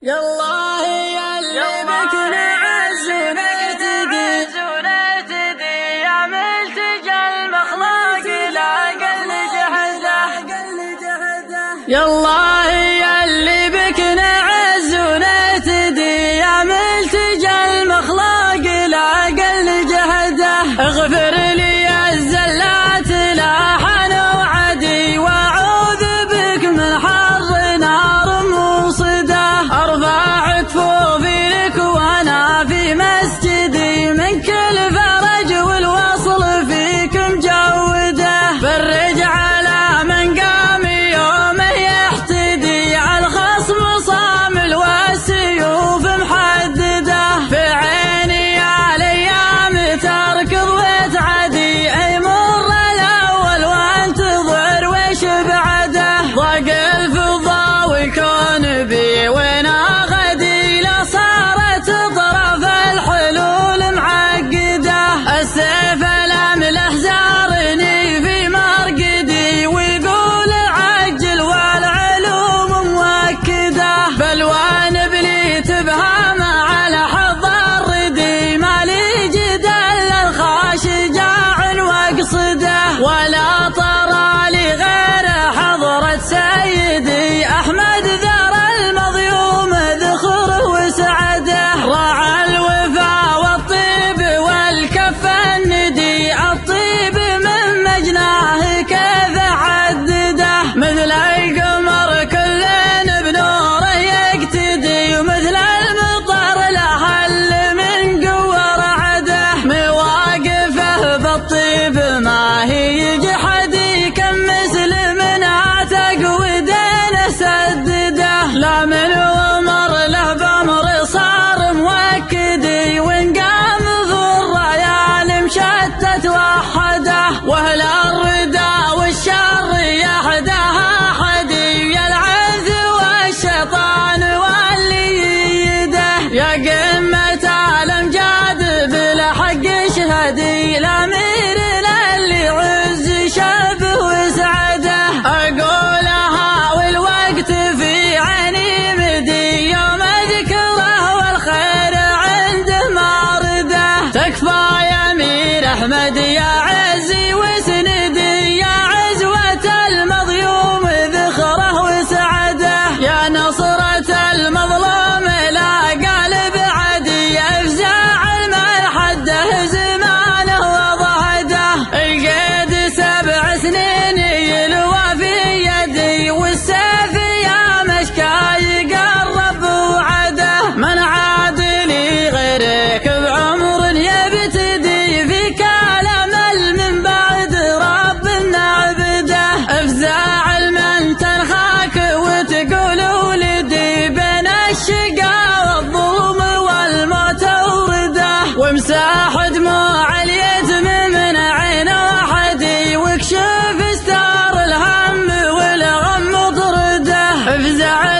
يالله يا اللي بك نعز ونهتدي يا ملتجى المخلوق لا قل جهده يالله يا اللي بك نعز ونهتدي يا ملتجى المخلوق لا قل جهده اغفر لي الزلات لاحن وعدي واعوذ بك من حر نار موصده ارفع كفوفي لك وانا في مسجدي من كل فرج والوصل فيك مجوده فرج على من قام يومه يحتدي على الخصم صامل والسيوف محدده في عيني الايام تركض وتعدي اي مر الاول وانتظر وش بعده ضاق الفضا والكون بي وانا غدي لا صارت طرف الحلول معقده السيف الامله زارني في مرقدي ويقول عجل والعلوم موكده بلوان بلي تبهام على حظ الردي مالي جدل الخاش جاع واقصده ولا طرى لي غير حضرة سيدي احمد ذر المظيوم ذخره وسعده راعى الوفا والطيب والكف الندي الطيب من مجناه كيف عدده مثل القمر كل بنوره يقتدي ومثل المطر لهل من قوة رعده مواقفه بالطيب ما هي جحدي كم مسلم عتق ودينه سدده لا من عمر له بأمر صار موكدي وان قام ذو الريال مشتت وحده واهل الردى والشر يحدها حدي يا العز والشيطان واللي يده يا قمة الامجاد بالحق اشهدي الامير للي عز شبه وسعده اقولها والوقت في عيني مدي يوم ذكره والخير عنده مارده تكفى يا امير احمد يا عزي وسندي يا عزوة المظلوم ذخره وسعده يا نصرة المظلوم لا قالب عدي افزاع المرحده زمانه وضهده القيد 7 سنين يلوى في يدي والسيف يا مشكاي قرب وعده من عاد لي غيرك بعمر يبتدي في كلام من بعد رب نعبده افزاع المن تنخاك وتقول ولدي بين الشقا والظلم والموت ورده وامساح دموع اليتم من عين وحدي واكشف ستار الهم والغم طرده افزع